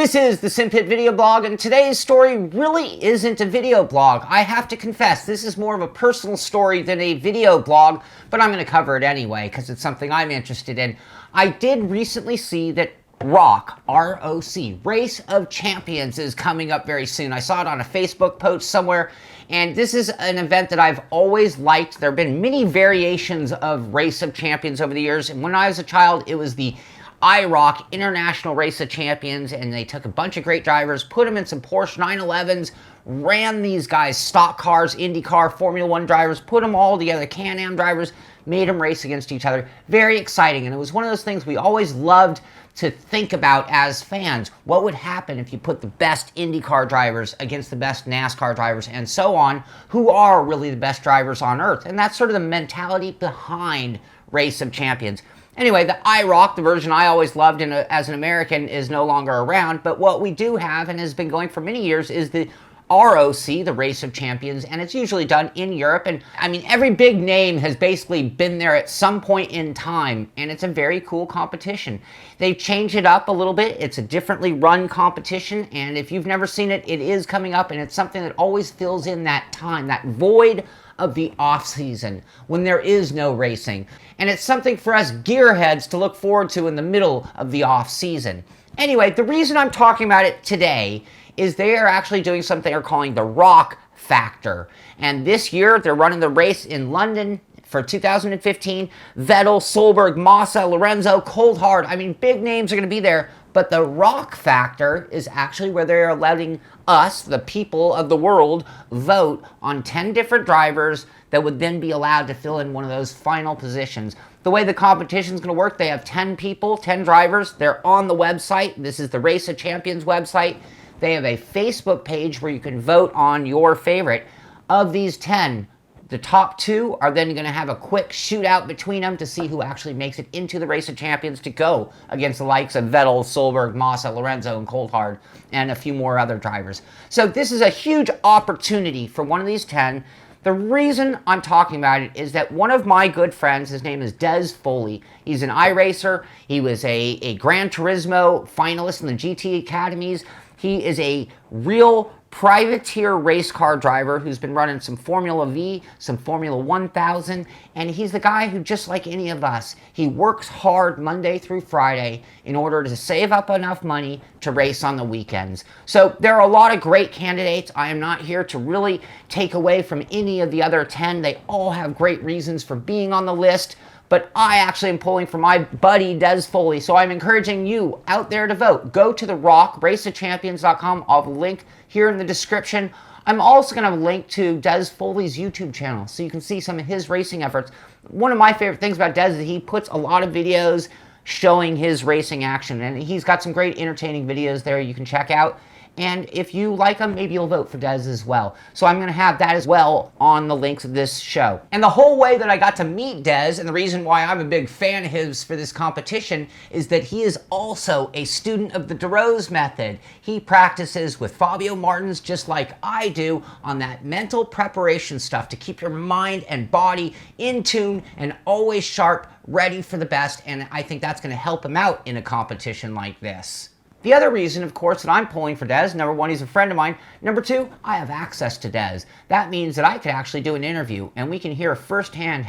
This is the Simpit video blog, and today's story really isn't a video blog. I have to confess, this is more of a personal story than a video blog, but I'm going to cover it anyway because it's something I'm interested in. I did recently see that ROC, R-O-C, Race of Champions is coming up very soon. I saw it on a Facebook post somewhere, and this is an event that I've always liked. There have been many variations of Race of Champions over the years, and when I was a child, it was the ROC, International Race of Champions, and they took a bunch of great drivers, put them in some Porsche 911s, ran these guys, stock cars, IndyCar, Formula One drivers, put them all together, Can-Am drivers, made them race against each other. Very exciting, and it was one of those things we always loved to think about as fans. What would happen if you put the best IndyCar drivers against the best NASCAR drivers and so on, who are really the best drivers on earth? And that's sort of the mentality behind Race of Champions. Anyway, the ROC, the version I always loved as an American, is no longer around, but what we do have, and has been going for many years, is the ROC, the Race of Champions, and it's usually done in Europe, and I mean, every big name has basically been there at some point in time, and it's a very cool competition. They've changed it up a little bit. It's a differently run competition, and if you've never seen it, it is coming up, and it's something that always fills in that time, that void of the off-season when there is no racing. And it's something for us gearheads to look forward to in the middle of the off-season. Anyway, the reason I'm talking about it today is they are actually doing something they're calling the ROC Factor. And this year, they're running the race in London for 2015. Vettel, Solberg, Massa, Lorenzo, Coulthard. I mean, big names are going to be there. But the ROC Factor is actually where they're letting us, the people of the world, vote on 10 different drivers that would then be allowed to fill in one of those final positions. The way the competition is going to work, they have 10 people, 10 drivers. They're on the website. This is the Race of Champions website. They have a Facebook page where you can vote on your favorite. Of these 10, the top 2 are then going to have a quick shootout between them to see who actually makes it into the Race of Champions to go against the likes of Vettel, Solberg, Massa, Lorenzo, and Coulthard, and a few more other drivers. So this is a huge opportunity for one of these 10. The reason I'm talking about it is that one of my good friends, his name is Des Foley. He's an iRacer. He was a Gran Turismo finalist in the GT Academies. He is a real privateer race car driver who's been running some Formula V, some Formula 1000, and he's the guy who, just like any of us, he works hard Monday through Friday in order to save up enough money to race on the weekends. So there are a lot of great candidates. I am not here to really take away from any of the other 10. They all have great reasons for being on the list. But I actually am pulling for my buddy Des Foley, so I'm encouraging you out there to vote. Go to the ROC, raceofchampions.com. I'll have a link here in the description. I'm also going to link to Des Foley's YouTube channel, so you can see some of his racing efforts. One of my favorite things about Des is that he puts a lot of videos showing his racing action, and he's got some great entertaining videos there you can check out. And if you like them, maybe you'll vote for Des as well. So I'm going to have that as well on the links of this show. And the whole way that I got to meet Des, and the reason why I'm a big fan of his for this competition, is that he is also a student of the DeRose method. He practices with Fabio Martins, just like I do, on that mental preparation stuff to keep your mind and body in tune and always sharp, ready for the best. And I think that's going to help him out in a competition like this. The other reason, of course, that I'm pulling for Des, number 1, he's a friend of mine. Number 2, I have access to Des. That means that I could actually do an interview, and we can hear firsthand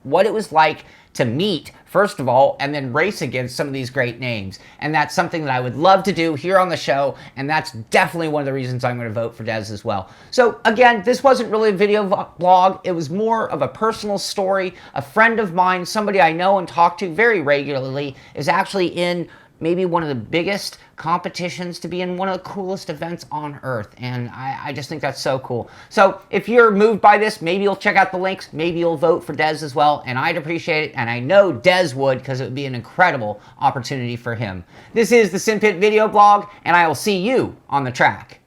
what it was like to meet, first of all, and then race against some of these great names. And that's something that I would love to do here on the show, and that's definitely one of the reasons I'm going to vote for Des as well. So again, this wasn't really a video blog. It was more of a personal story. A friend of mine, somebody I know and talk to very regularly, is actually in maybe one of the biggest competitions to be in one of the coolest events on earth. And I just think that's so cool. So if you're moved by this, maybe you'll check out the links. Maybe you'll vote for Des as well. And I'd appreciate it. And I know Des would, because it would be an incredible opportunity for him. This is the Simpit video blog, and I will see you on the track.